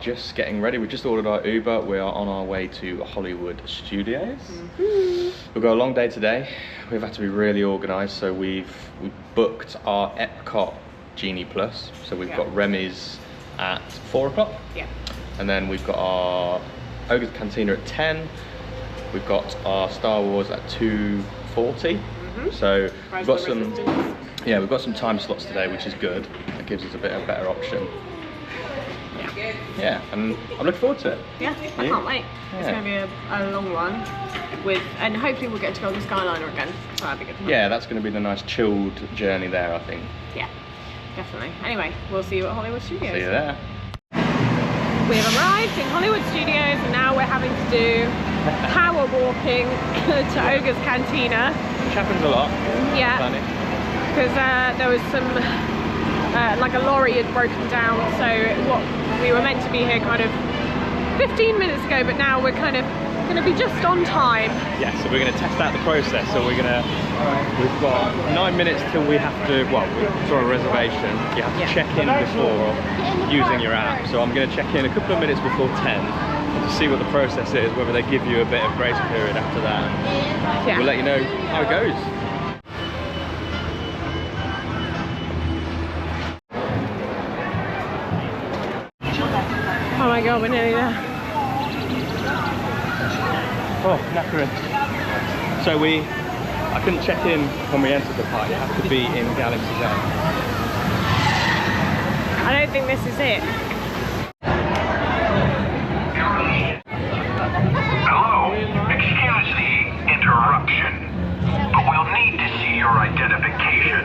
just getting ready. We just ordered our Uber. We are on our way to Hollywood Studios. We've got a long day today. We've had to be really organised, so we've booked our Epcot Genie Plus. So we've got Remy's at 4 o'clock. Yeah. And then we've got our Ogas Cantina at 10. We've got our Star Wars at 2:40. So we've got some, we've got some time slots today, which is good. It gives us a better option. Yeah, and I'm looking forward to it. Yeah, I can't wait. It's going to be a long one, and hopefully we'll get to go on the Skyliner again. So that'd be good. Yeah, that's going to be the nice chilled journey there, I think. Yeah, definitely. Anyway, we'll see you at Hollywood Studios. See you there. We have arrived in Hollywood Studios, and now we're having to do power walking to Ogas Cantina. Which happens a lot. Yeah. Because there was some, like a lorry had broken down, so what we were meant to be here kind of 15 minutes ago, but now we're kind of going to be just on time. Yeah, so we're going to test out the process. So we've got 9 minutes till we have to, for a reservation, you have to check in before using your app. So I'm going to check in a couple of minutes before 10 to see what the process is, whether they give you a bit of grace period after that. Yeah. We'll let you know how it goes. Oh my god, we're nearly there. Oh, knackering. So I couldn't check in when we entered the park. You have to be in Galaxy's Edge. I don't think this is it. Hello, excuse the interruption, but we'll need to see your identification.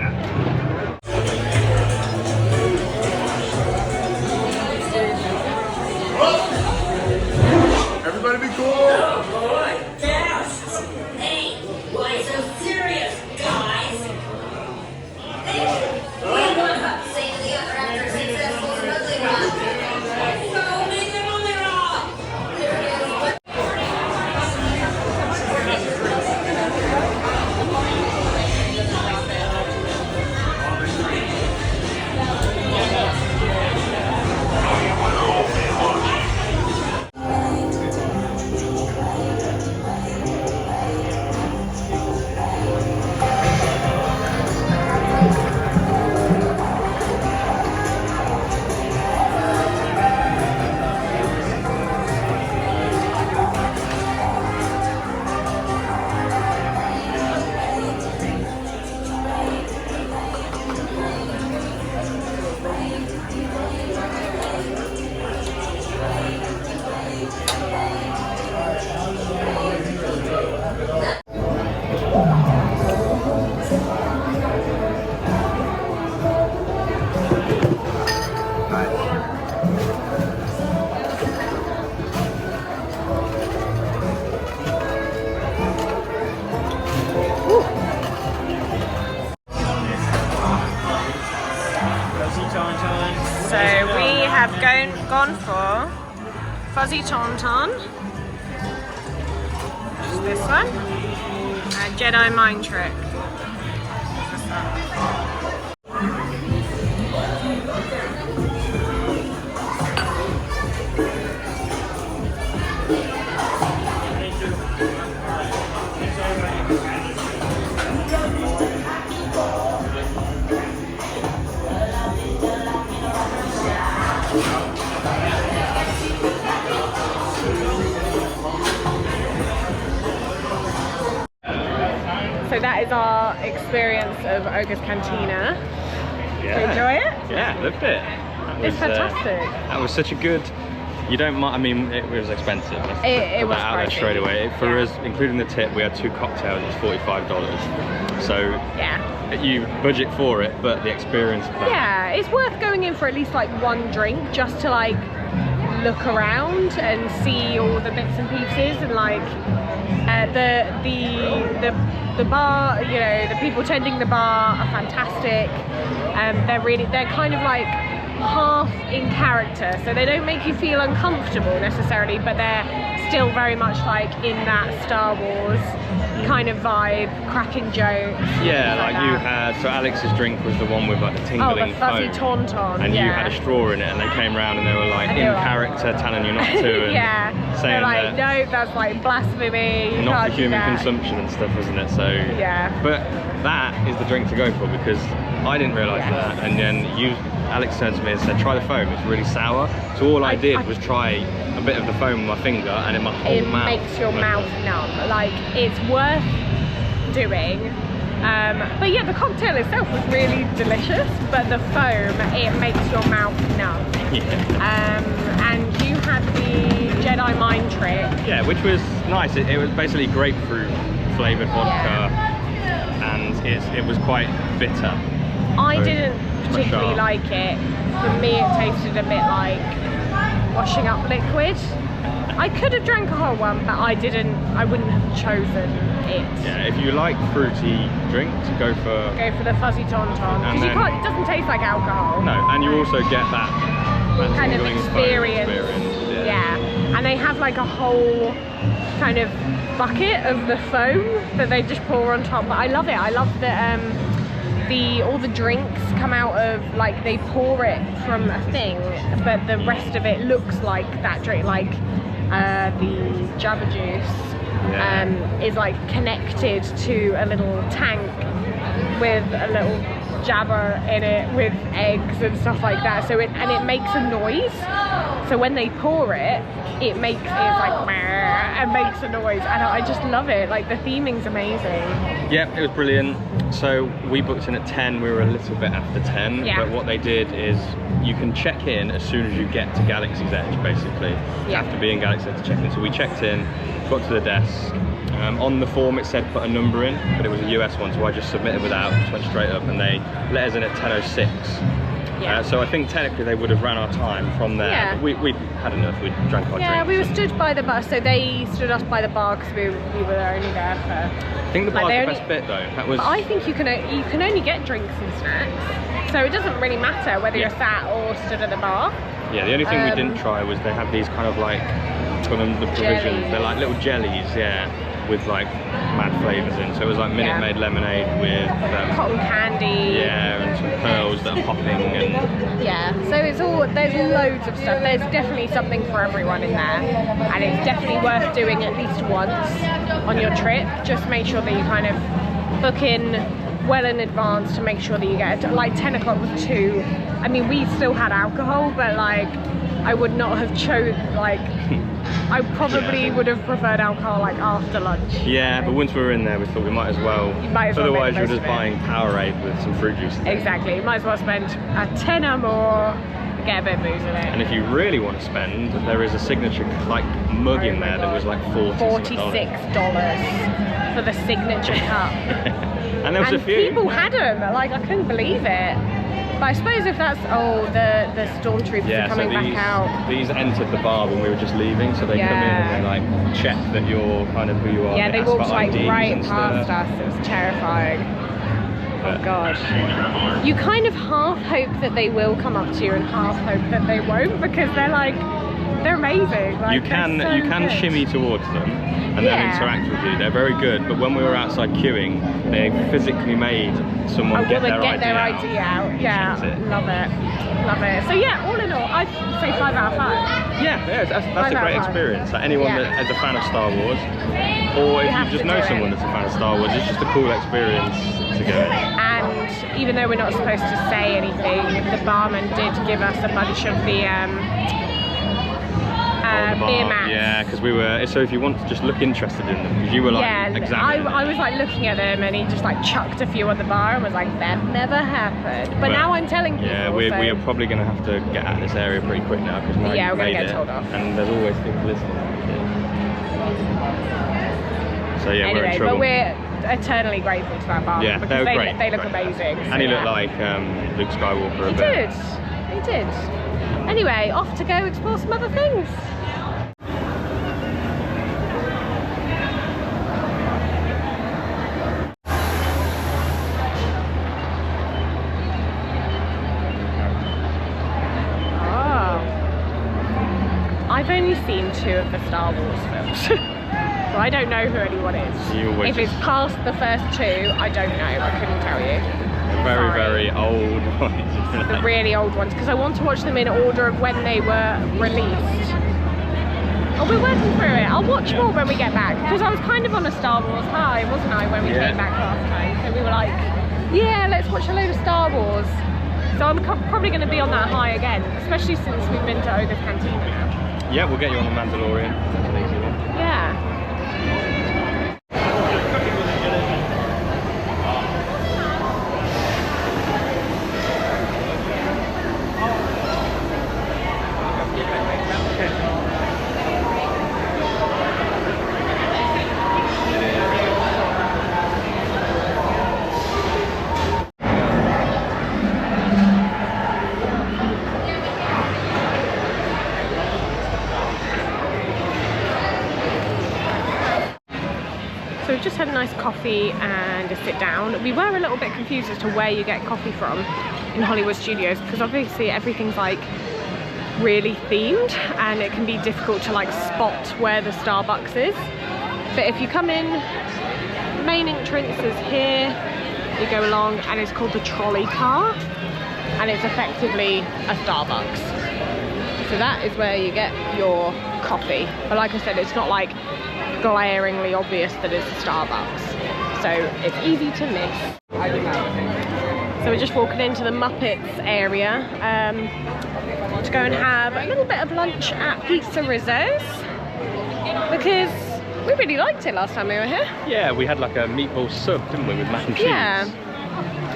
Everybody be cool! Hey, why so serious, guys? We want to say to the other actors successful Dudley Run. So make them on their own. So we have gone for fuzzy taun-taun, which is this one, and Jedi mind trick. This one. So that is our experience of Ogas Cantina. Did you enjoy it? Yeah, loved it. It's fantastic. That was such a good. You don't mind. I mean, it was expensive. It was out there pricey. straight away. For us, including the tip, we had 2 cocktails. It's $45. So yeah, you budget for it, but the experience of that. Yeah, it's worth going in for at least like 1 drink just to like look around and see all the bits and pieces, and like the bar, you know, the people tending the bar are fantastic. They're kind of like half in character, so they don't make you feel uncomfortable necessarily, but they're still very much like in that Star Wars kind of vibe, cracking jokes. Yeah, like you had, so Alex's drink was the one with like the tingling the fuzzy foam. taun-taun, And yeah. you had a straw in it, and they came round and they were like in character telling you not to. And yeah, saying they're like, that no, that's like blasphemy. You not can't for do human that. consumption and stuff, wasn't it? So Yeah. But that is the drink to go for, because I didn't realise that, and then Alex turned to me and said, try the foam, it's really sour. So all I did was try a bit of the foam with my finger, and in my whole mouth. It makes your mouth numb. Like, it's worth doing. But yeah, the cocktail itself was really delicious, but the foam, it makes your mouth numb. Yeah. And you had the Jedi mind trick. Yeah, which was nice. It was basically grapefruit flavoured vodka, and it was quite bitter. I didn't particularly like it. For me, it tasted a bit like washing up liquid. I could have drank a whole one, but I wouldn't have chosen it. Yeah, if you like fruity drinks, go for the fuzzy taun-taun, because it doesn't taste like alcohol. No, and you also get that kind of tingling experience. Yeah. And they have like a whole kind of bucket of the foam that they just pour on top. But I love it. I love that all the drinks come out of, like, they pour it from a thing, but the rest of it looks like that drink, like the Jabba juice is like connected to a little tank with a little Jabba in it with eggs and stuff like that. So it makes a noise. So when they pour it, it's like and makes a noise, and I just love it. Like, the theming's amazing. Yeah, it was brilliant. So we booked in at 10. We were a little bit after 10, but what they did is you can check in as soon as you get to Galaxy's Edge. Basically, you have to be in Galaxy's Edge to check in. So we checked in, got to the desk. On the form it said put a number in, but it was a US one, so I just submitted without, just went straight up, and they let us in at 10:06. So I think technically they would have ran our time from there. But we had enough. We drank our drinks. Yeah, we were stood by the bar, so they stood us by the bar because we were only there for. I think the bar's the best bit though. That was. But I think you can only get drinks and snacks, so it doesn't really matter whether you're sat or stood at the bar. Yeah, the only thing we didn't try was they have these kind of like, call them the provisions. Jellies. They're like little jellies, with like mad flavours in. So it was like Minute Maid lemonade with cotton candy. Yeah, and some pearls that are popping and. Yeah, so there's loads of stuff. There's definitely something for everyone in there, and it's definitely worth doing at least once on your trip. Just make sure that you kind of book in well in advance to make sure that you get like 10 o'clock was 2. I mean, we still had alcohol, but like I would not have I probably would have preferred alcohol like after lunch. Yeah, but once we were in there, we thought we might as well. Otherwise, you're just buying Powerade with some fruit juice. Exactly. You might as well spend a tenner more, get a bit of booze in it. And if you really want to spend, there is a signature like mug in there that was like $46 for the signature cup. And there was a few. People had them. Like, I couldn't believe it. But I suppose if that's the stormtroopers are coming back out. These entered the bar when we were just leaving, so they come in and they like check that you're kind of who you are. Yeah, they walked like right past us. It was terrifying. Oh god. You kind of half hope that they will come up to you and half hope that they won't, because they're amazing. Like, you can shimmy towards them and then interact with you. They're very good, but when we were outside queuing, they physically made someone get their ID out. Yeah, love it. So yeah, all in all, I'd say 5 out of 5. Yeah, that's a great experience. Like anyone that is a fan of Star Wars, or if you just know someone that's a fan of Star Wars, it's just a cool experience to go in. And even though we're not supposed to say anything, the barman did give us a bunch of the beer mats. Yeah, because we were. So if you want to just look interested in them, because you were like examining. I was like looking at them, and he just like chucked a few on the bar and was like, "That never happened." But now I'm telling people. Yeah, we are probably going to have to get out of this area pretty quick now, because we're going to get told off. And there's always people listening. So yeah, anyway, we're in trouble. But we're eternally grateful to that bar, because they were great. They look amazing. And he looked like Luke Skywalker a bit. He did. Anyway, off to go explore some other things. I've only seen seen 2 of the Star Wars films. So I don't know who anyone is. If it's past the first 2, I don't know. I couldn't tell you. Very, very old ones. The really old ones, because I want to watch them in order of when they were released. Oh, we're working through it. I'll watch more when we get back, because I was kind of on a Star Wars high, wasn't I, when we came back last time? So we were like, yeah, let's watch a load of Star Wars. So I'm probably going to be on that high again, especially since we've been to Ogas Cantina now. Yeah, we'll get you on the Mandalorian. That's an easy one. Yeah. So we've just had a nice coffee and a sit down. We were a little bit confused as to where you get coffee from in Hollywood Studios, because obviously everything's like really themed and it can be difficult to like spot where the Starbucks is. But if you come in, the main entrance is here, you go along and it's called the trolley car and it's effectively a Starbucks. So that is where you get your coffee. But like I said, it's not like glaringly obvious that it's a Starbucks, so it's easy to miss. So we're just walking into the Muppets area to go and have a little bit of lunch at Pizze Rizzo's, because we really liked it last time we were here. Yeah, we had like a meatball sub, didn't we, with mac and cheese? Yeah.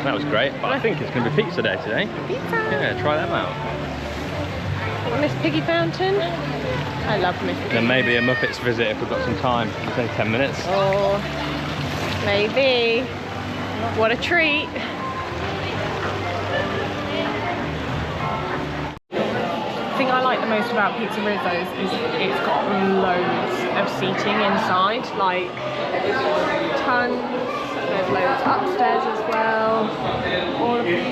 That was great, but I think it's going to be pizza day today. Pizza. Yeah, try them out. Miss Piggy Fountain. I love Miss Piggy. Then maybe a Muppets visit if we've got some time. It's only 10 minutes. Oh, maybe. What a treat. The thing I like the most about Pizze Rizzo's is it's got loads of seating inside, like tons. There's loads upstairs as well. All of these.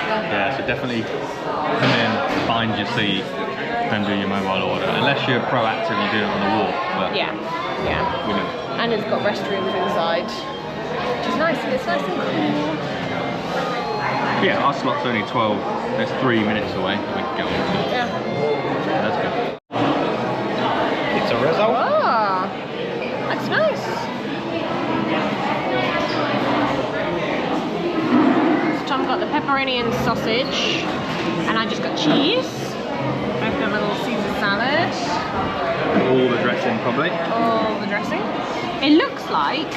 Yeah, so definitely come in, find your seat, and do your mobile order. Unless you're proactive, you do it on the walk. But yeah. we know. And it's got restrooms inside, which is nice, and it's nice and cool. Yeah, our slot's only 12. There's 3 minutes away. We can go on. Yeah. That's good. Pizze Rizzo. Oh, that's nice. So Tom got the pepperoni and sausage, and I just got cheese. Both of them a little Caesar salad. All the dressing, probably. All the dressing. It looks like,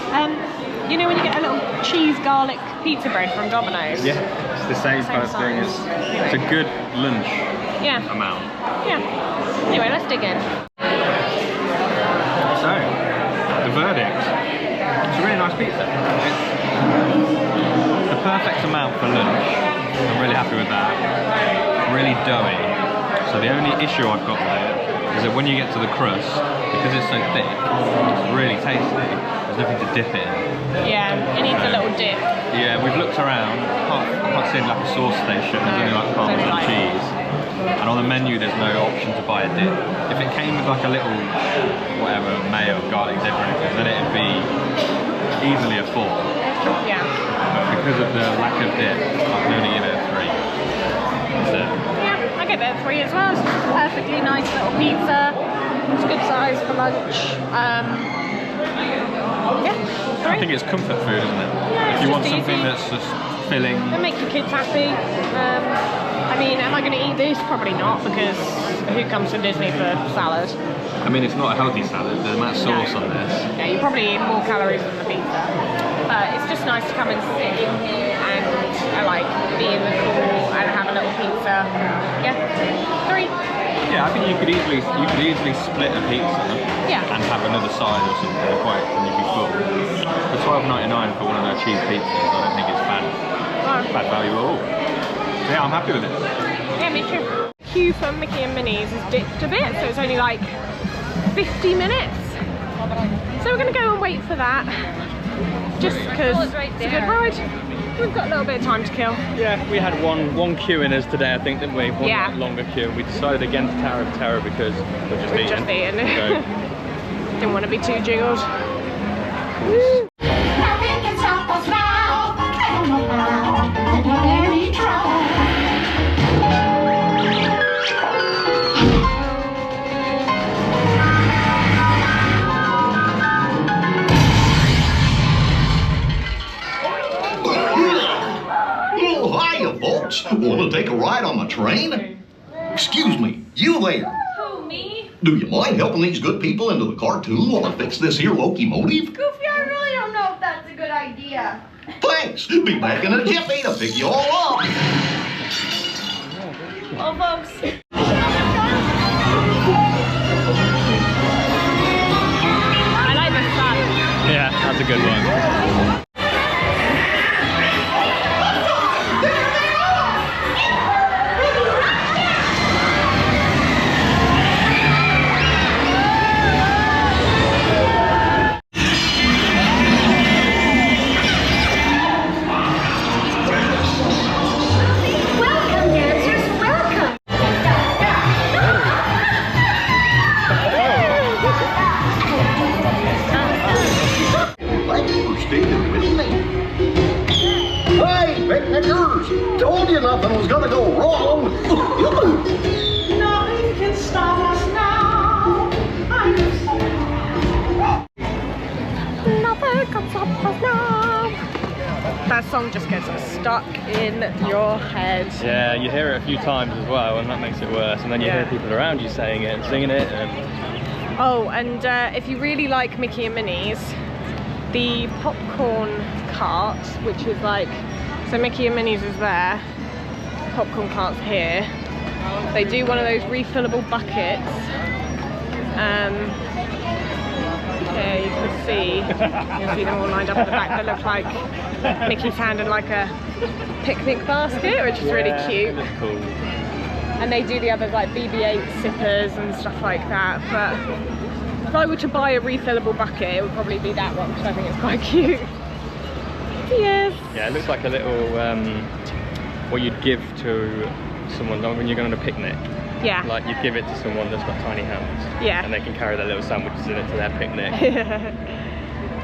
you know when you get a little cheese garlic pizza bread from Domino's? Yeah, it's the same kind of thing. It's a good lunch amount. Yeah. Anyway, let's dig in. So, the verdict. It's a really nice pizza. It's the perfect amount for lunch. I'm really happy with that. Really doughy. So the only issue I've got with it is that when you get to the crust, because it's so thick, it's really tasty. There's nothing to dip it in. Yeah, it needs a little dip. Yeah, we've looked around. I can't see like a sauce station. There's only like Parmesan cheese. And on the menu, there's no option to buy a dip. If it came with like a little, whatever, mayo, garlic dip or anything, then it'd be easily a 4. Yeah. But because of the lack of dip, I can only give it a 3. That's it. Yeah, I give it a 3 as well. It's just a perfectly nice little pizza. It's good size for lunch. Yeah, 3. I think it's comfort food, isn't it? Yeah, if you want just something easy. that's just filling. It'll make your kids happy. I mean, am I going to eat this? Probably not, because who comes to Disney for salad? I mean, it's not a healthy salad. The amount of sauce on this. Yeah, you probably eat more calories than the pizza. It's just nice to come and sit and like be in the pool and have a little pizza. Yeah, 3. Yeah, I think you could easily split a pizza and have another side or something and you'd be full. For $12.99 for one of their cheese pizzas, I don't think it's bad value at all. So yeah, I'm happy with it. Yeah, me too. Queue for Mickey and Minnie's has dipped a bit, so it's only like 50 minutes. So we're gonna go and wait for that. just because it's a good ride. We've got a little bit of time to kill. Yeah, we had one queue in us today, I think, didn't we? One Yeah. longer queue. We decided against Tower of Terror because we're just eating. So. Didn't want to be too jiggled. Nothing can stop us now. I don't know how. We're very trouble. Oh, hiya, folks. Want to take a ride on the train? Excuse me, you there. Who, me? Do you mind helping these good people into the cartoon while I fix this here locomotive? Goofy, I really don't know if that's a good idea. Thanks. Be back in a jiffy to pick you all up. Well, folks. I like this song. Yeah, that's a good one. Welcome, dancers. Welcome. Thanks for sticking with me. Hey, picnickers. Told you nothing was going to go wrong. Nothing can stop us now. Nothing can stop us now. That song just gets stuck in your head. Yeah, you hear it a few times as well, and that makes it worse. And then you hear people around you saying it and singing it. And... Oh, and if you really like Mickey and Minnie's, the popcorn cart, which is like, so Mickey and Minnie's is there, popcorn cart's here. They do one of those refillable buckets. Here you can see, you'll see them all lined up at the back. They look like Mickey's hand in like a picnic basket, which is really cute. That's cool. And they do the others like BB-8 sippers and stuff like that. But if I were to buy a refillable bucket, it would probably be that one because I think it's quite cute. Yes. Yeah, it looks like a little what you'd give to someone when you're going on a picnic. Yeah. Like you'd give it to someone that's got tiny hands. Yeah. And they can carry their little sandwiches in it to their picnic.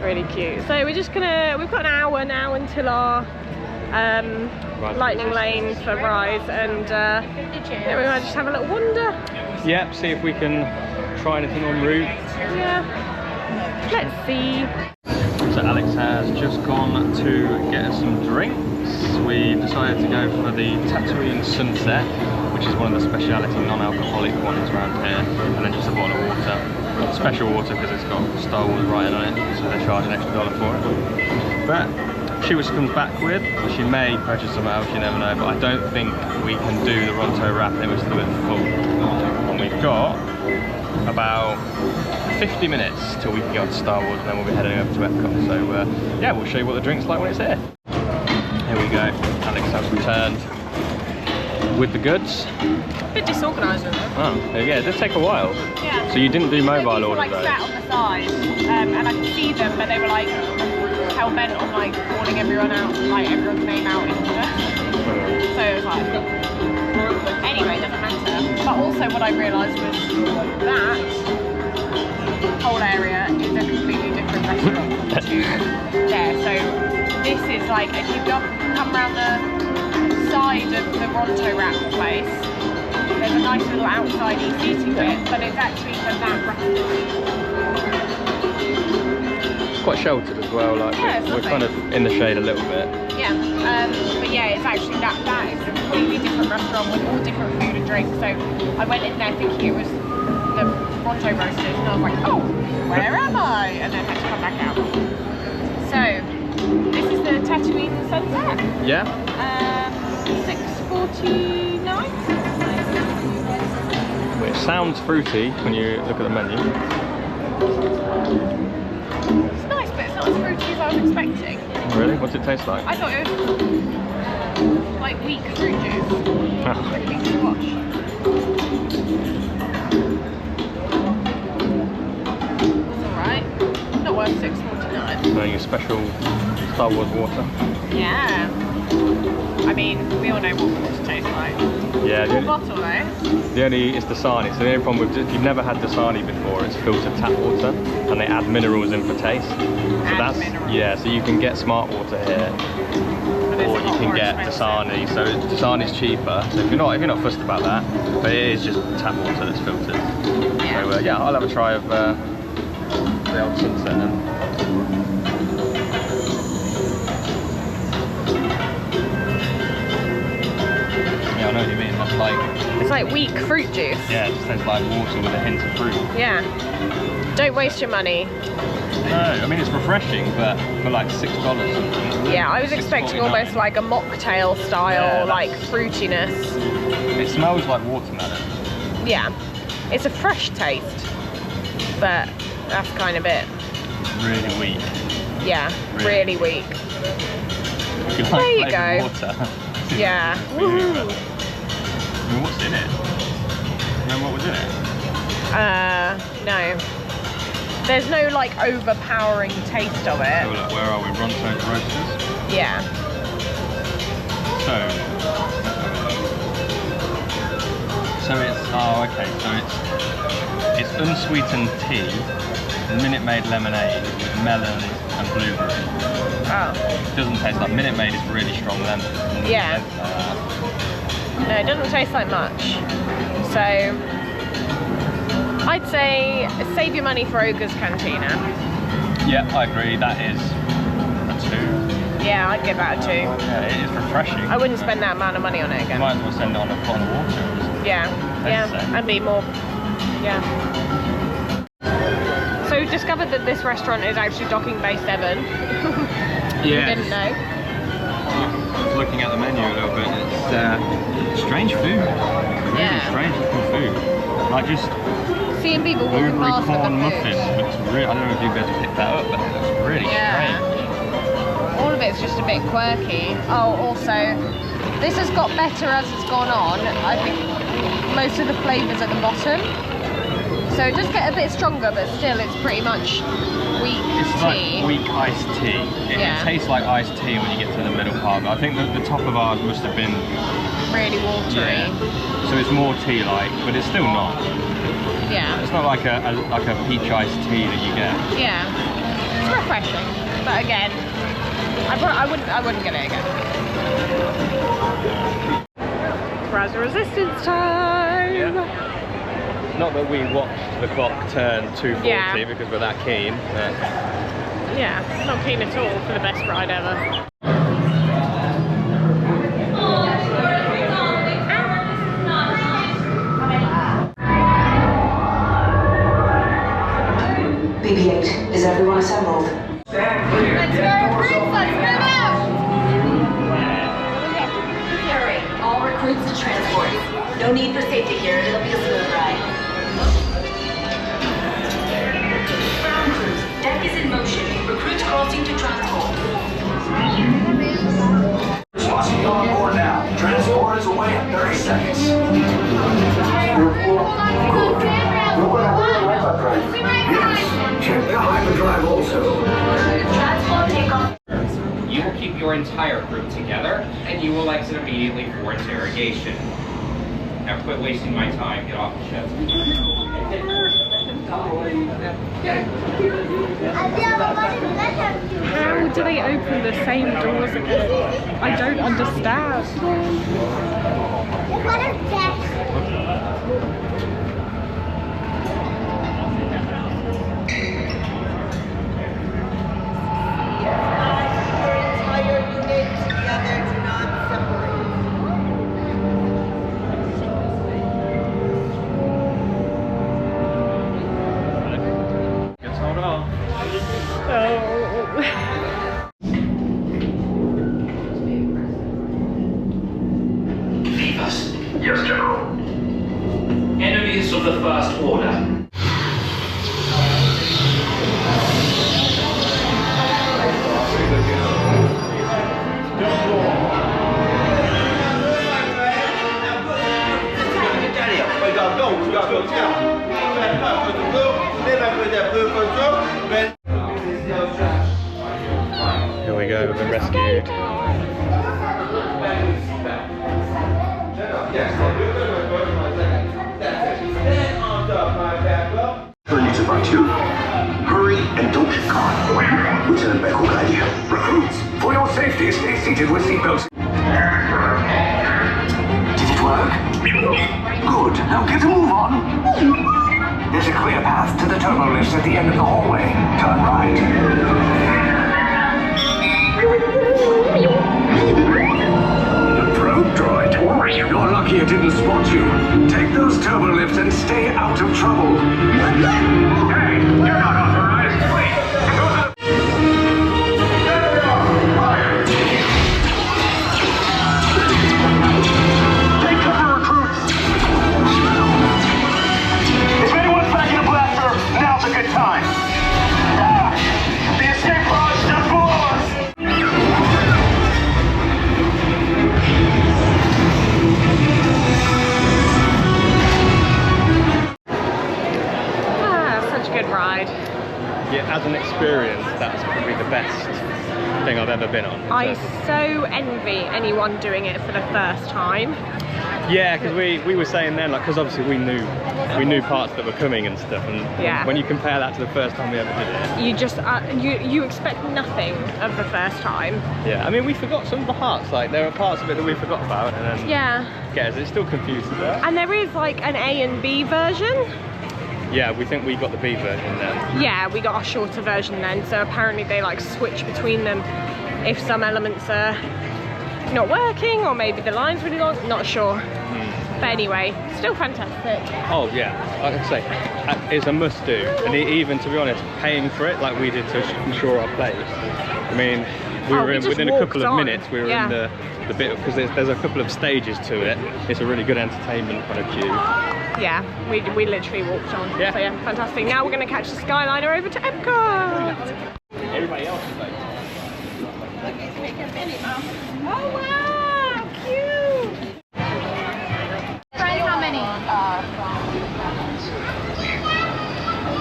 Really cute. So we're just gonna, we've got an hour now until our lightning lane for Rise, and then we might just have a little wander. Yep, see if we can try anything en route. Yeah. Let's see. So Alex has just gone to get us some drinks. We decided to go for the Ratatouille Sunset, which is one of the speciality non-alcoholic ones around here, and then just a bottle of water. Special water because it's got Star Wars writing on it, so they charge an extra $1 for it. But she was comes back with, she may purchase some else, you never know, but I don't think we can do the Ronto wrap, it was a bit full. And we've got about 50 minutes till we can go to Star Wars, and then we'll be heading over to Epcot. So yeah, we'll show you what the drink's like when it's here. Here we go, Alex has returned with the goods. A bit disorganised with it. Oh, yeah, it did take a while. Yeah. So you didn't do mobile people, orders like sat on the side, and I could see them, but they were like hell bent on like calling everyone out, like everyone's name out in order. So it was like, anyway, it doesn't matter. But also what I realised was that whole area is a completely different restaurant to there. So this is like, if you come around the side of the Ronto wrap place, there's a nice little outside seating bit, but it's actually for that restaurant. Quite sheltered as well, like Yeah, we're kind of in the shade a little bit. Yeah, but yeah, it's actually that is a completely different restaurant with all different food and drinks. So I went in there thinking it was the Ronto roasters, and I was like, oh, where am I? And then had to come back out. So this is the Tatooine Sunset. Yeah. 6:49. Well, it sounds fruity when you look at the menu. It's nice, but it's not as fruity as I was expecting. Really? What's it taste like? I thought it was like weak fruit juice. Quickly to watch. It's alright. Not worth $6.49. your special Star Wars water. Yeah. I mean, we all know what water tastes like. Yeah. Full bottle though. It's Dasani. So the only problem with if you've never had Dasani before, it's filtered tap water, and they add minerals in for taste. Yeah. So you can get smart water here, or you can get Dasani. So Dasani's cheaper. So if you're not fussed about that, but it is just tap water that's filtered. Yeah. So yeah, I'll have a try of the old Sunset then. Yeah, I know what you mean. That's like... It's like weak fruit juice. Yeah, it just tastes like water with a hint of fruit. Yeah. Don't waste your money. No, I mean it's refreshing, but for like $6 something. Yeah, I was expecting almost like a mocktail style, like fruitiness. It smells like watermelon. Yeah. It's a fresh taste, but that's kind of it. Really weak. Yeah, really weak. There you go. Water. Yeah. Woohoo. I mean, what's in it? Remember what was in it? No. There's no like overpowering taste of it. So look, where are we? Ronto's Roasters? Yeah. So it's, oh okay, so it's unsweetened tea, Minute Maid lemonade with melon and blueberry. Oh. It doesn't taste like Minute Maid is really strong lemon. Yeah. No, it doesn't taste like much. So I'd say save your money for Ogas Cantina. Yeah, I agree. That is a 2. Yeah, I'd give that a 2. Yeah, it is refreshing. I wouldn't spend that amount of money on it You again. might as well send it on a pot of water. Yeah, yeah, and be more, yeah. So we've discovered that this restaurant is actually Docking Bay 7. Yeah. Didn't know. Looking at the menu a little bit, it's strange food. Really strange looking food. Like just seeing people walking blueberry past with corn the muffin, food. which really, I don't know if you'd be able to pick that up, but it looks really strange. All of it's just a bit quirky. Oh, also, this has got better as it's gone on. I think most of the flavours at the bottom. So it does get a bit stronger, but still it's pretty much weak tea. Like weak iced tea. It tastes like iced tea when you get to the middle part. But I think that the top of ours must have been really watery. Yeah. So it's more tea-like, but it's still not. Yeah. It's not like a peach iced tea that you get. Yeah. It's refreshing, but again, I wouldn't get it again. Browser resistance time. Yeah. Not that we watched the clock turn 2:40 because we're that keen. But... Yeah, not keen at all for the best ride ever. BB-8, is everyone assembled? Let's go, recruits, let's move out! Hurry, all recruits to transport. No need for safety gear, it'll be a smooth ride. Ground crews, deck is in motion. Recruits crossing to transport. Responsibility on board now. Transport is away in 30 seconds. Check the hyperdrive also. Transport takeoff. You will keep your entire crew together, and you will exit immediately for interrogation. Now quit wasting my time, get off the ship. How do they open the same doors again? I don't understand. Yes, General. Enemies of the First Order. have been rescued. Turn to part 2. Hurry and don't get caught. Lieutenant Beckle guide you. Recruits, for your safety, stay seated with seatbelts. Did it work? Good. Now get a move on. There's a clear path to the turbo lifts at the end of the hallway. Turn right. The probe droid. You're lucky it didn't spot you. Take those turbo lifts and stay out of trouble. Hey, you're not authorized. Wait. Take cover, recruits. If anyone's packing a blaster, now's a good time. The escape pod's just below us. Such a good ride. Yeah, as an experience, that's probably the best thing I've ever been on. I so envy anyone doing it for the first time. Yeah, because we were saying then, like, because obviously we knew parts that were coming and stuff, and Yeah. when you compare that to the first time we ever did it, You just you expect nothing of the first time. yeah, I mean, we forgot some of the parts. Like, there are parts of it that we forgot about, and then Yeah. it still confuses us. And there is like an A and B version. Yeah, we think we got the B version then. Yeah, we got a shorter version then, so apparently they like switch between them if some elements are not working, or maybe the line's really long, not sure. But anyway, still fantastic. Oh yeah, like I say, it's a must do, and even to be honest, paying for it like we did to ensure our place. I mean, we were just within a couple of walked on. minutes. We were Yeah. in the bit, because there's a couple of stages to it. It's a really good entertainment kind of queue. Yeah, we literally walked on. Yeah. So yeah, fantastic. Now we're going to catch the Skyliner over to Epcot. Everybody else is like, Oh wow, cute! How many?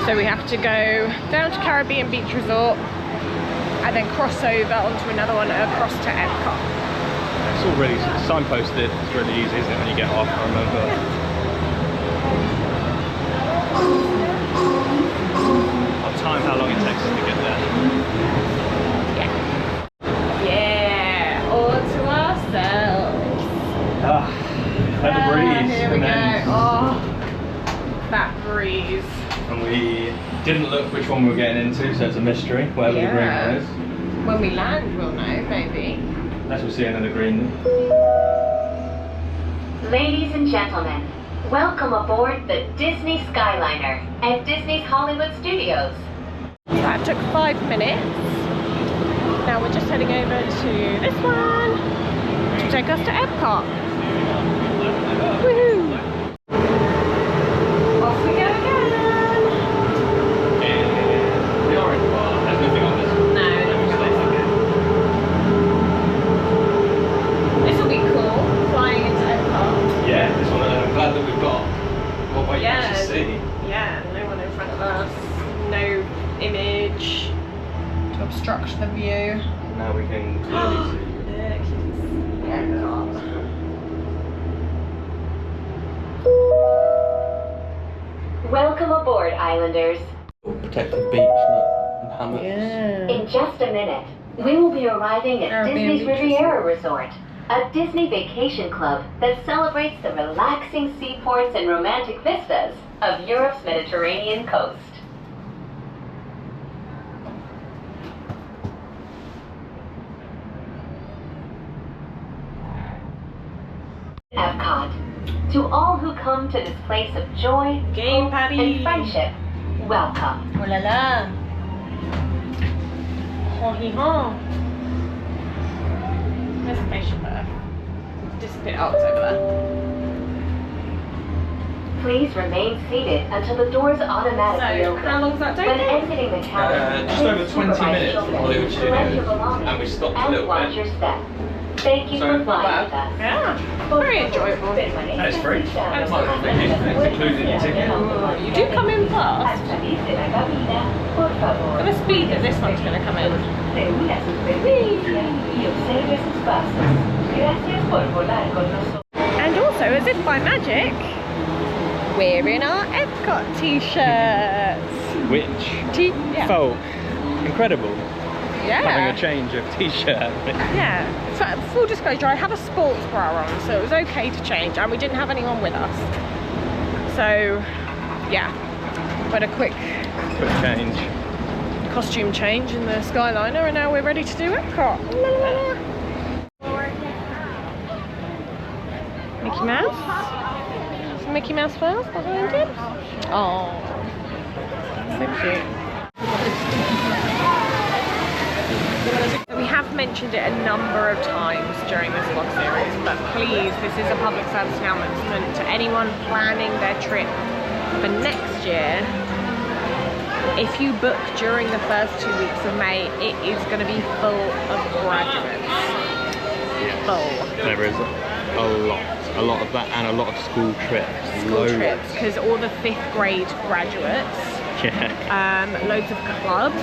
So we have to go down to Caribbean Beach Resort and then cross over onto another one across to Epcot. it's all really signposted. It's really easy, isn't it, when you get off? I remember. I'll time how long it takes us to get there. Yeah, all to ourselves. Let the breeze. Here we and go. then, Oh, that breeze. And we didn't look which one we were getting into, so it's a mystery, whatever the green one is. When we land, we'll know, maybe. Unless we see another green. Ladies and gentlemen, welcome aboard the Disney Skyliner at Disney's Hollywood Studios. That took 5 minutes. Now we're just heading over to this one to take us to Epcot. Woohoo! Off we go again. And the orange bar, there's nothing on this one. No, this will be cool, flying into Epcot. Yeah, this one, I'm glad that we've got what we Yeah. actually see. Yeah, no one in front of us, no image to obstruct the view. Now we can clearly see. Welcome aboard, Islanders. Protect the beach, not hammocks. Yeah. In just a minute, we will be arriving at Caribbean Disney's Beach Riviera Resort, a Disney vacation club that celebrates the relaxing seaports and romantic vistas of Europe's Mediterranean coast. Epcot. To all who come to this place of joy, Game hope, party. and friendship, welcome. Oh la la. Oh hee haw. There's a spaceship there. It's disappeared. Oh, it's over there. Please remain seated until the doors automatically So, open. how long's that When take? exiting the cabin, Just over 20 supervise minutes from children, Hollywood collect your Studios, belongings, and we stopped a and little watch bit. your step. Thank you So, for not flying with us. Yeah, very enjoyable. And it's free. That's It's included in your ticket. You do come in fast. Hasta vista la cabina por At the speed that this one's going to come in. Segura supervivencia y observe sus pasos. Gracias por volar con nosotros. And also, as if by magic, we're in our Epcot t-shirts. Which Yeah. felt incredible. Yeah. Having a change of t-shirt. Yeah. So, full disclosure, I have a sports bra on, so it was okay to change, and we didn't have anyone with us. So, yeah. But a quick change. costume change in the Skyliner, and now we're ready to do Epcot. La, la, la. Mickey Mouse. Some Mickey Mouse flowers behind him. Oh, so cute. We have mentioned it a number of times during this vlog series, but please, this is a public service announcement to anyone planning their trip for next year. If you book during the first 2 weeks of May, it is going to be full of graduates. Full. There is a lot of that, and a lot of school trips. School trips, because all the 5th grade graduates. Yeah. Loads of clubs.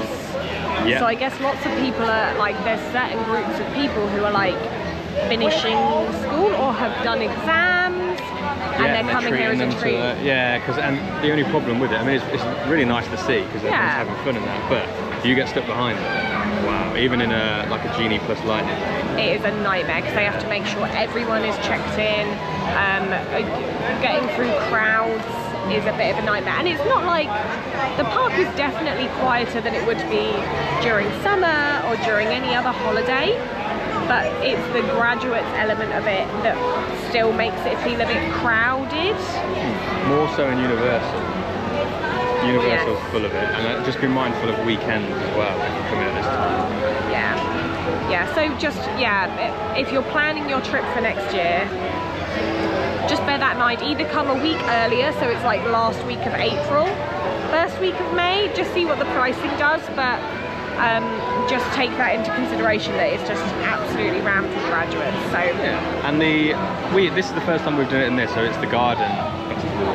Yeah. So I guess lots of people are like, there's certain groups of people who are like finishing school or have done exams, and they're coming here as a treat. Yeah, and the only problem with it, I mean, it's really nice to see because everyone's having fun in that, but you get stuck behind it. Wow, even in like a Genie plus Lightning. It is a nightmare because they have to make sure everyone is checked in. Getting through crowds is a bit of a nightmare, and it's not like, the park is definitely quieter than it would be during summer or during any other holiday, but it's the graduates element of it that still makes it feel a bit crowded. More so in Universal. Universal's full of it, and just be mindful of weekends as well if you come in at this time. Yeah, so just, if you're planning your trip for next year, just bear that in mind. Either come a week earlier, so it's like last week of April, first week of May, just see what the pricing does, but just take that into consideration that it's just absolutely rammed with graduates. So and this is the first time we've done it in this, so it's the garden festival.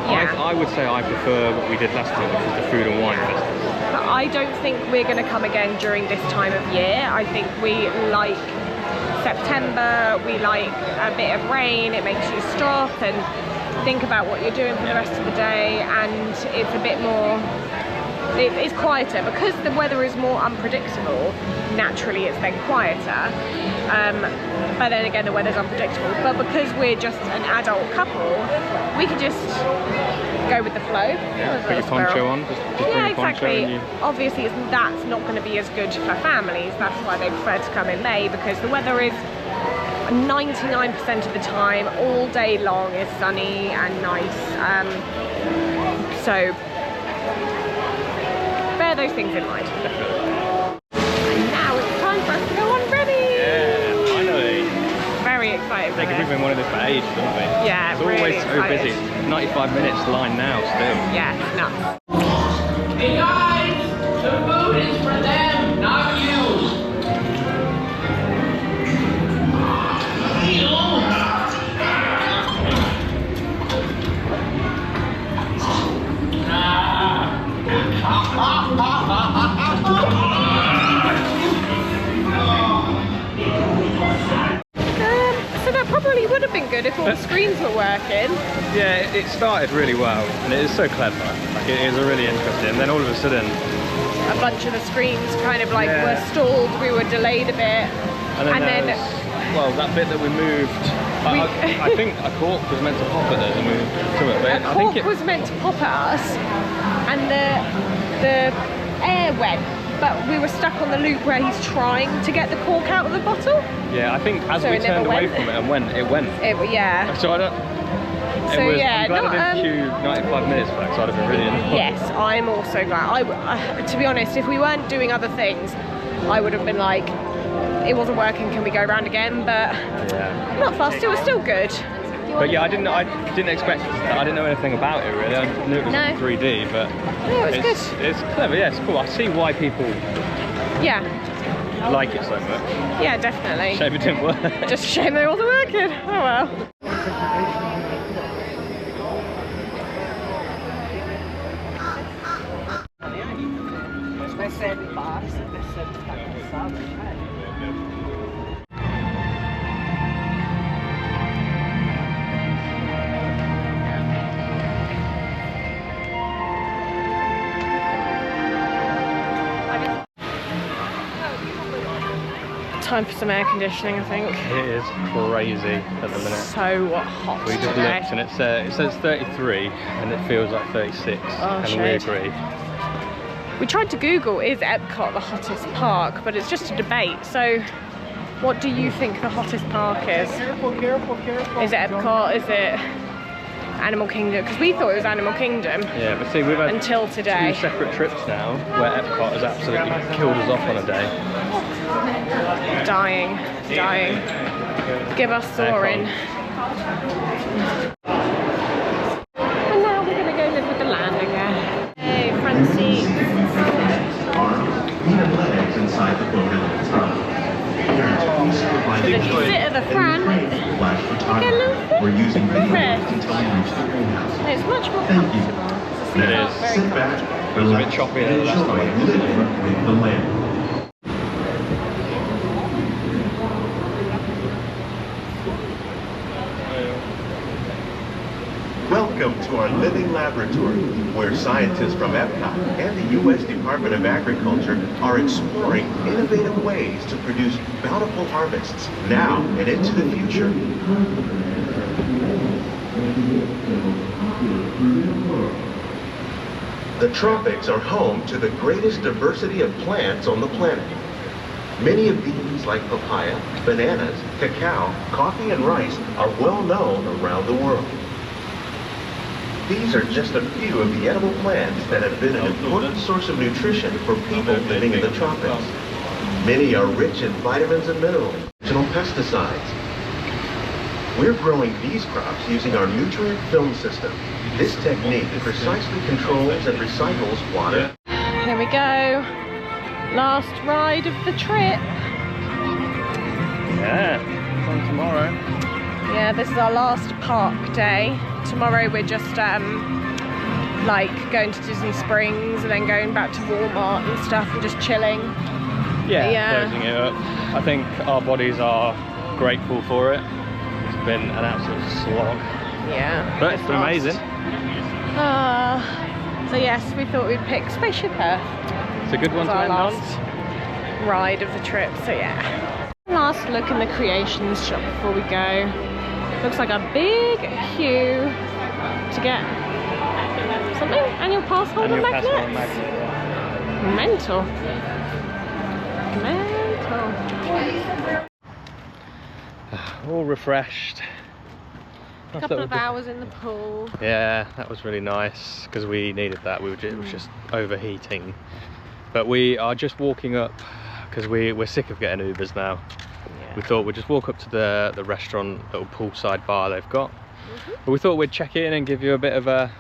Yeah. I would say I prefer what we did last time, which was the food and wine festival. But I don't think we're going to come again during this time of year. I think we like September, we like a bit of rain, it makes you stop and think about what you're doing for the rest of the day, and it's a bit more, it's quieter because the weather is more unpredictable. Naturally it's then quieter, but then again the weather's unpredictable, but because we're just an adult couple, we can just go with the flow. Put your poncho on, just bring a poncho. Exactly. Obviously that's not going to be as good for families, that's why they prefer to come in May, because the weather is 99% of the time, all day long, is sunny and nice. So bear those things in mind. And now it's time for us to go on Remy! Yeah, finally! Very excited for Because this. we've been wanting this for ages, haven't we? Yeah, it's really always so excited. busy. 95 minutes line now still. Yeah, it's nuts. Hey guys, the food is for them, not you. So that probably would have been good if all the screens were working. Yeah, it started really well, and it is so clever. Like, it is really interesting, and then all of a sudden, A bunch of the screens kind of like were stalled, we were delayed a bit. and then well, that bit that we moved, I think a cork was meant to pop at us and we to it, but a I think cork was meant to pop at us, and the air went, but we were stuck on the loop where he's trying to get the cork out of the bottle. yeah, I think as So we it never turned away went. from it and it went. Yeah. So I don't. So I'm yeah, glad not, I didn't queue 95 minutes for that, because I'd have been really annoyed. Yes, I'm also glad. To be honest, if we weren't doing other things, I would have been like, it wasn't working, can we go around again? But Yeah. not fast, it was still good. But yeah, I didn't expect. I didn't know anything about it really. I knew it was No. 3D, but No, it's good. It's clever. Yeah, it's cool. I see why people Yeah, like it so much. yeah, definitely. Shame it didn't work. Just a shame they wasn't working. Oh well. Time for some air conditioning, I think. It is crazy at the minute. So hot We just today. looked and it says 33 and it feels like 36, and shade. we agree. We tried to Google, is Epcot the hottest park? But it's just a debate. So what do you think the hottest park is? Is it Epcot? Is it Animal Kingdom? Because we thought it was Animal Kingdom. Yeah, but see, we've had until today. 2 separate trips now where Epcot has absolutely killed us off on a day. Dying. Give us Soarin. And now we're gonna go live with the land again. Hey, front seat. Inside the boat at the top. So if you sit at the front, get a little bit. We're using video Rest. until we reach the greenhouse. It's much more Thank you. comfortable. It is. Very Sit back, It was a bit relax, choppy and last enjoy time. living with the land. Welcome to our living laboratory, where scientists from Epcot and the U.S. Department of Agriculture are exploring innovative ways to produce bountiful harvests now and into the future. The tropics are home to the greatest diversity of plants on the planet. Many of these, like papaya, bananas, cacao, coffee, and rice, are well known around the world. These are just a few of the edible plants that have been an important source of nutrition for people living in the tropics. Many are rich in vitamins and minerals, and pesticides. We're growing these crops using our nutrient film system. This technique precisely controls and recycles water. Here we go. Last ride of the trip. Yeah, on tomorrow. Yeah, this is our last park day. Tomorrow we're just like going to Disney Springs and then going back to Walmart and stuff and just chilling. Yeah, closing it up. I think our bodies are grateful for it. It's been an absolute slog. Yeah. But it's been amazing. So yes, we thought we'd pick Spaceship Earth. It's a good one as to our end on. last ride of the trip, so yeah. Last look in the creations shop before we go. Looks like a big queue to get something? Annual pass holder Annual pass holder magnets? magnet, Mental. All refreshed. Nice Couple little of hours in the pool. Yeah, that was really nice because we needed that. It was just overheating. But we are just walking up because we're sick of getting Ubers now. Yeah. We thought we'd just walk up to the restaurant, little poolside bar they've got. But we thought we'd check in and give you a bit of an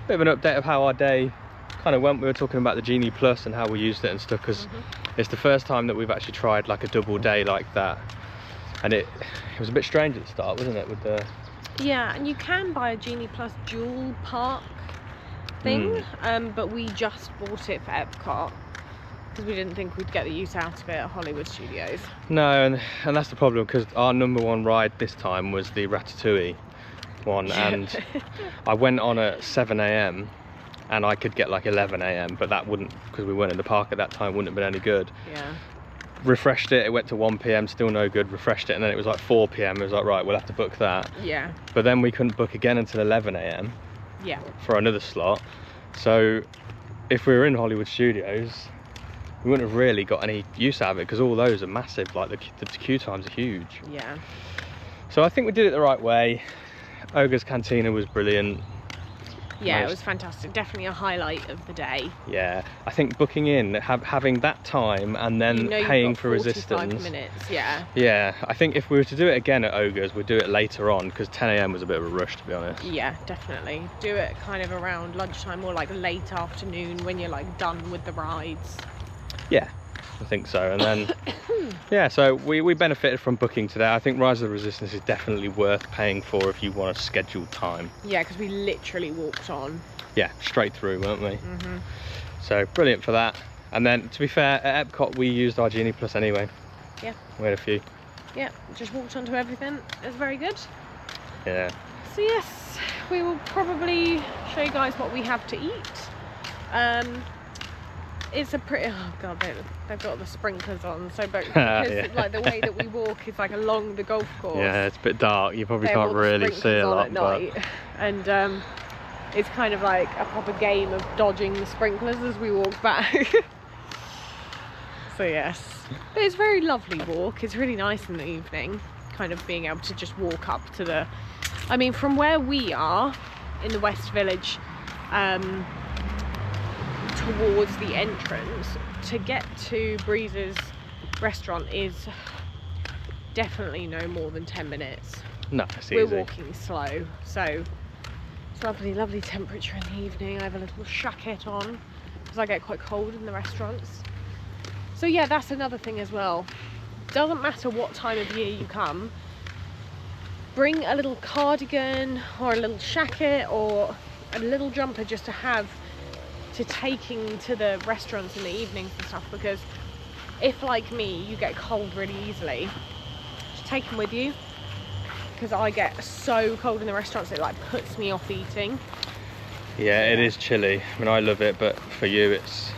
update of how our day kind of went. We were talking about the Genie Plus and how we used it and stuff because it's the first time that we've actually tried like a double day like that. And it was a bit strange at the start, wasn't it, with the... Yeah, and you can buy a Genie Plus dual park thing, but we just bought it for Epcot because we didn't think we'd get the use out of it at Hollywood Studios. No, and that's the problem because our number one ride this time was the Ratatouille one, and I went on at 7 AM and I could get like 11 AM, but that wouldn't, because we weren't in the park at that time, wouldn't have been any good. Yeah. Refreshed it, it went to 1 PM, still no good. Refreshed it, and then it was like 4 PM. It was like, right, we'll have to book that. Yeah. But then we couldn't book again until 11 AM Yeah. for another slot. So if we were in Hollywood Studios, we wouldn't have really got any use out of it because all those are massive, like the queue times are huge. Yeah. So I think we did it the right way. Ogas Cantina was brilliant. Yeah, it was fantastic. Definitely a highlight of the day. Yeah, I think booking in, having that time and then You know paying you've got for 45 resistance. minutes, yeah. Yeah, I think if we were to do it again at Ogas, we'd do it later on because 10 AM was a bit of a rush, to be honest. Yeah, definitely. Do it kind of around lunchtime or like late afternoon when you're like done with the rides. Yeah, I think so. And then, yeah, so we benefited from booking today. I think Rise of the Resistance is definitely worth paying for if you want a scheduled time. Yeah, because we literally walked on. Yeah, straight through, weren't we? So brilliant for that. And then, to be fair, at Epcot we used our Genie Plus anyway. Yeah. We had a few. Yeah, just walked onto everything. It's very good. Yeah. So yes, we will probably show you guys what we have to eat. It's a pretty, oh god, they've got the sprinklers on, so because yeah. like the way that we walk is like along the golf course. Yeah, it's a bit dark. You probably can't really see a lot, at night, and it's kind of like a proper game of dodging the sprinklers as we walk back. So yes, but it's a very lovely walk. It's really nice in the evening, kind of being able to just walk up to the, I mean, from where we are in the West Village towards the entrance, to get to Breeze's restaurant is definitely no more than 10 minutes. No, it's We're easy. walking slow, so it's lovely temperature in the evening. I have a little jacket on because I get quite cold in the restaurants. So yeah, that's another thing as well. Doesn't matter what time of year you come, bring a little cardigan or a little jacket or a little jumper just to have to taking to the restaurants in the evenings and stuff, because if, like me, you get cold really easily, just take them with you, because I get so cold in the restaurants it like puts me off eating. Yeah, it is chilly. I mean, I love it, but for you it's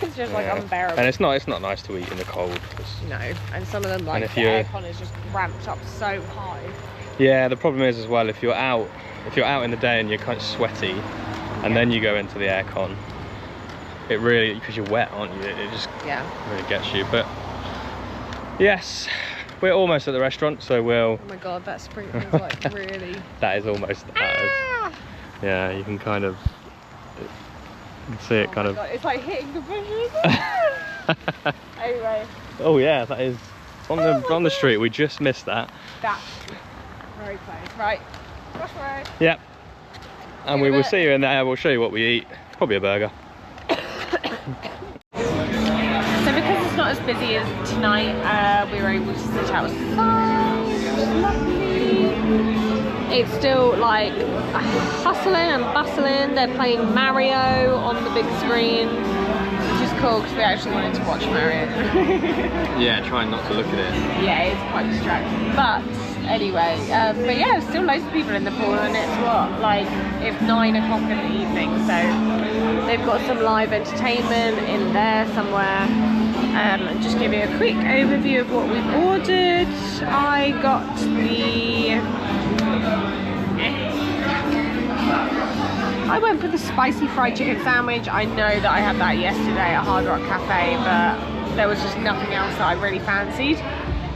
It's just like unbearable. And it's not nice to eat in the cold. No, and some of them, like, if the you're- aircon is just ramped up so high. Yeah, the problem is as well, if you're out in the day and you're kind of sweaty, and then you go into the aircon, it really, because you're wet, aren't you? It just really gets you. But yes, we're almost at the restaurant, so we'll. Oh my god, that sprinkler is like really. That is almost. Yeah, you can kind of. You can see it kind of. God, it's like hitting the bushes. Anyway. Oh yeah, that is on the street. We just missed that. That's very close. Right. Cross road. Yep. And we will see you in there. We'll show you what we eat. Probably a burger. So because it's not as busy as tonight, we were able to sit outside. Lovely. It's still like hustling and bustling. They're playing Mario on the big screen, which is cool because we actually wanted to watch Mario. Yeah, trying not to look at it. Yeah, it's quite distracting. But anyway, but yeah, there's still loads of people in the pool, and it's what, like, it's 9 o'clock in the evening, so they've got some live entertainment in there somewhere. Just give you a quick overview of what we've ordered. I got I went for the spicy fried chicken sandwich. I know that I had that yesterday at Hard Rock Cafe, but there was just nothing else that I really fancied.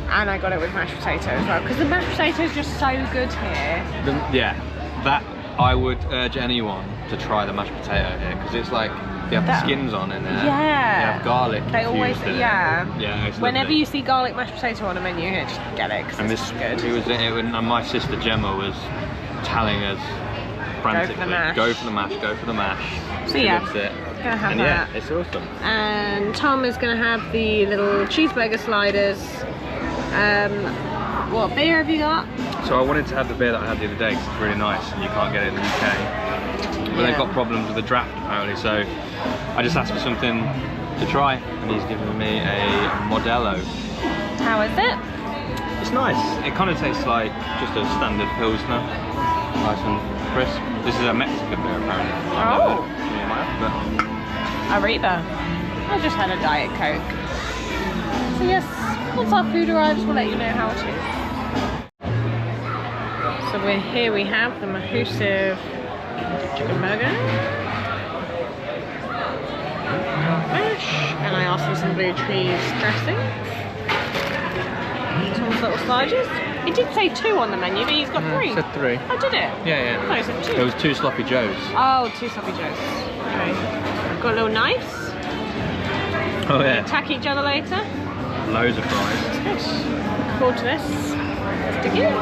And I got it with mashed potato as well, because the mashed potato is just so good here. Yeah, that I would urge anyone to try the mashed potato here, because it's like they have the skins on in there. Yeah. They have garlic. They always, Yeah, it's whenever lovely. you see garlic mashed potato on a menu here, just get it, because it's good. And my sister Gemma was telling us frantically, go for the mash, go for the mash. So She yeah, loves it. gonna have And that. yeah, it's awesome. And Tom is gonna have the little cheeseburger sliders. What beer have you got? So I wanted to have the beer that I had the other day because it's really nice and you can't get it in the UK. But they've got problems with the draft apparently, so I just asked for something to try and he's given me a Modelo. How is it? It's nice. It kind of tastes like just a standard Pilsner. Nice and crisp. This is a Mexican beer apparently. Oh. Arriba. I just had a Diet Coke. So yes, once our food arrives, we'll let you know how it is. So here we have the Mahusive chicken burger. Mash. And I asked for some blue cheese dressing. Tom's little sliders. It did say 2 on the menu, but he's got 3. It said 3. Oh, did it? Yeah. No, it said 2. It was 2 sloppy joes. Oh, 2 sloppy joes. Okay. Got little knives. Oh yeah. Attack each other later. Loads of fries. Good. Look forward to this. Let's dig in.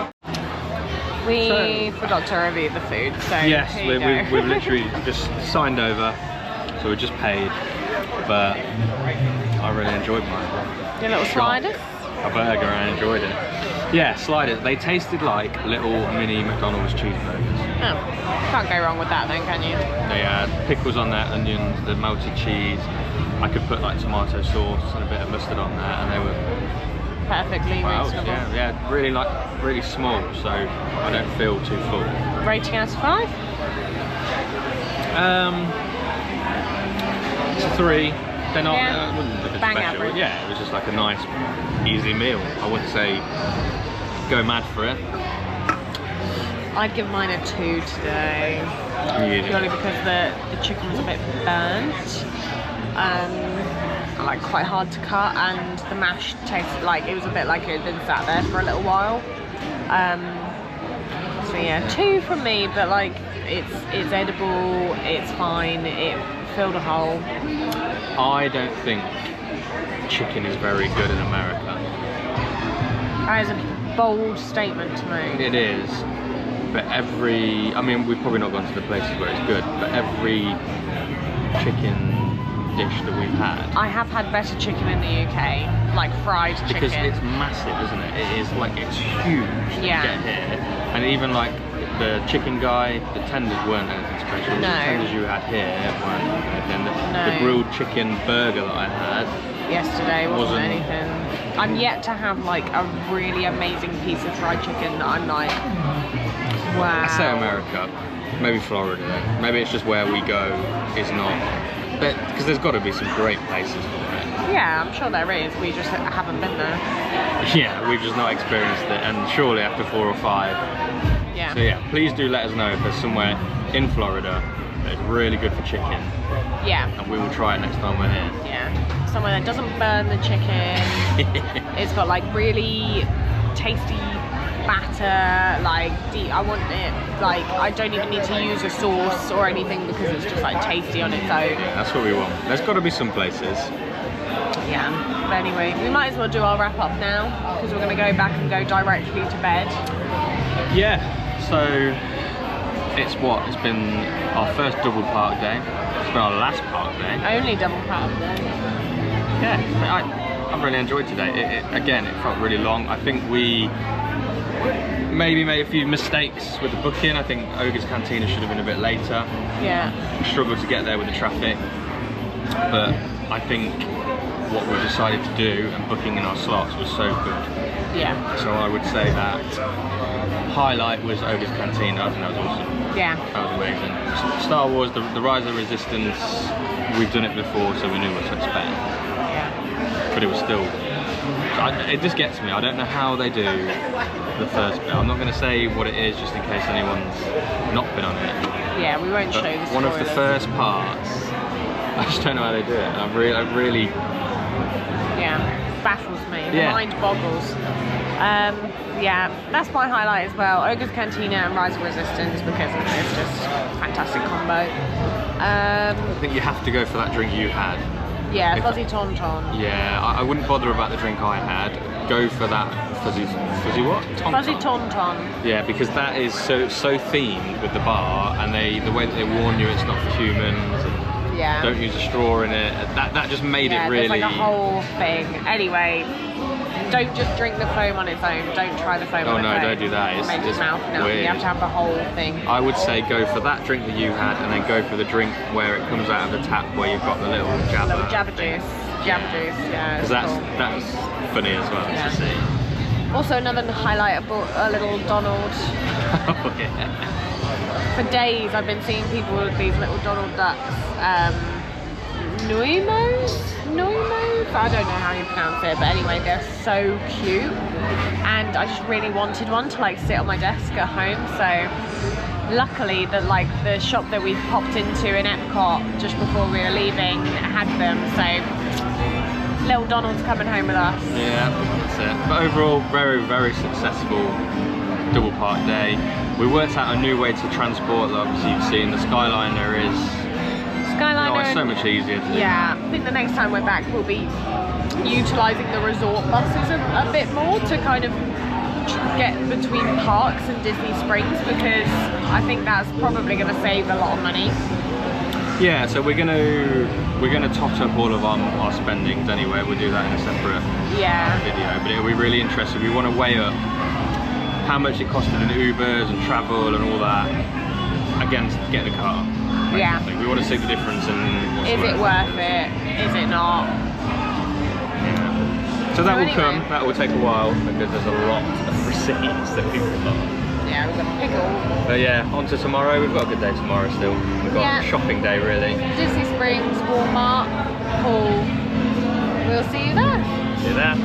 We forgot to review the food, so Yes, here you go. we've literally just signed over, so we just paid, but I really enjoyed mine. Your little sliders. A burger, I enjoyed it. Yeah, sliders. They tasted like little mini McDonald's cheeseburgers. Oh, can't go wrong with that then, can you? They had pickles on their onions, the melted cheese. I could put like tomato sauce and a bit of mustard on there, and they were Perfectly reasonable. yeah, really small, so I don't feel too full. Rating out of 5? It's a 3. They're not, Yeah. I wouldn't look at Bang special. average. Yeah, it was just like a nice, easy meal. I wouldn't say go mad for it. I'd give mine a 2 today. Purely because the chicken was a bit burnt. Like quite hard to cut, and the mash tasted like it was a bit like it had been sat there for a little while. So yeah, 2 from me, but like it's edible, it's fine, it filled a hole. I don't think chicken is very good in America. That is a bold statement to make. It is, but I mean, we've probably not gone to the places where it's good, but every chicken dish that we've had. I have had better chicken in the UK, like fried chicken. Because it's massive, isn't it? It is like, it's huge to Yeah. get here. And even like the chicken guy, the tenders weren't anything special. No. The tenders you had here weren't anything. No. The grilled chicken burger that I had Yesterday wasn't Wasn't- anything. I'm yet to have like a really amazing piece of fried chicken that I'm like, wow. I say America, maybe Florida then. Maybe it's just where we go is not, because there's got to be some great places for it. Yeah, I'm sure there is. We just haven't been there. Yeah, we've just not experienced it, and surely after 4 or 5. Yeah. So yeah, please do let us know if there's somewhere in Florida that is really good for chicken, Yeah. and we will try it next time we're here. Yeah. Somewhere that doesn't burn the chicken. It's got like really tasty batter, like deep. I want it like I don't even need to use a sauce or anything because it's just like tasty on its own. Yeah, that's what we want. There's got to be some places. Yeah. But anyway, we might as well do our wrap up now because we're going to go back and go directly to bed. Yeah, so it's been our first double park day. It's been our last park day. Only double park day. Yeah, I really enjoyed today. Again, it felt really long. I think we maybe made a few mistakes with the booking. I think Ogas Cantina should have been a bit later. Yeah. We struggled to get there with the traffic. But I think what we decided to do and booking in our slots was so good. Yeah. So I would say that highlight was Ogas Cantina. I think that was awesome. Yeah. That was amazing. Star Wars, the Rise of Resistance, we've done it before, so we knew what to expect. Yeah. But it was still, it just gets me. I don't know how they do the first bit. I'm not going to say what it is just in case anyone's not been on it. Yeah, we won't But show the one of the spoilers. first parts, I just don't know how they do it. I really Yeah, baffles me. The Yeah. mind boggles. Yeah, that's my highlight as well. Ogas Cantina and Rise of Resistance because it's just a fantastic combo. I think you have to go for that drink you had. Yeah, If- fuzzy taun-taun. Yeah, I wouldn't bother about the drink I had. Go for that fuzzy what? Fuzzy Taun-taun. taun-taun. Yeah, because that is so themed with the bar, and the way that they warn you it's not for humans. And Yeah. don't use a straw in it. That just made Yeah, it really. there's like a whole thing. Anyway, don't just drink the foam on its own. Don't try the foam Oh, on its no, own. don't do that. It's Make your just mouth numb. weird. You have to have the whole thing. I would say go for that drink that you had, and then go for the drink where it comes out of the tap, where you've got the little jabber. Little jabber juice. Jabber juice, yeah. It's Because cool. that's funny as well Yeah. to see. Also another highlight, a little Donald. Oh, yeah. For days I've been seeing people with these little Donald ducks. Nuimos? I don't know how you pronounce it, but anyway, they're so cute. And I just really wanted one to like sit on my desk at home. So luckily the shop that we popped into in Epcot just before we were leaving had them. So little Donald's coming home with us. Yeah, that's it. But overall, very, very successful double park day. We worked out a new way to transport, like obviously you've seen, the Skyliner is Skyliner. oh, it's so much easier to do. Yeah, I think the next time we're back we'll be utilising the resort buses a bit more to kind of get between parks and Disney Springs because I think that's probably going to save a lot of money. Yeah, so we're gonna tot up all of our spendings anyway. We'll do that in a separate video, but it'll be really interesting. We want to weigh up how much it costed in Ubers and travel and all that against getting a car. Yeah. basically. We want to see the difference and what's Is it worth it? Is it not? So that will anyway. come. That will take a while because there's a lot of receipts that people have. Yeah, we've got to pickle. But yeah, on to tomorrow. We've got a good day tomorrow still. We've got Yeah. a shopping day really. Disney Springs, Walmart, Pool. We'll see you there. See you there.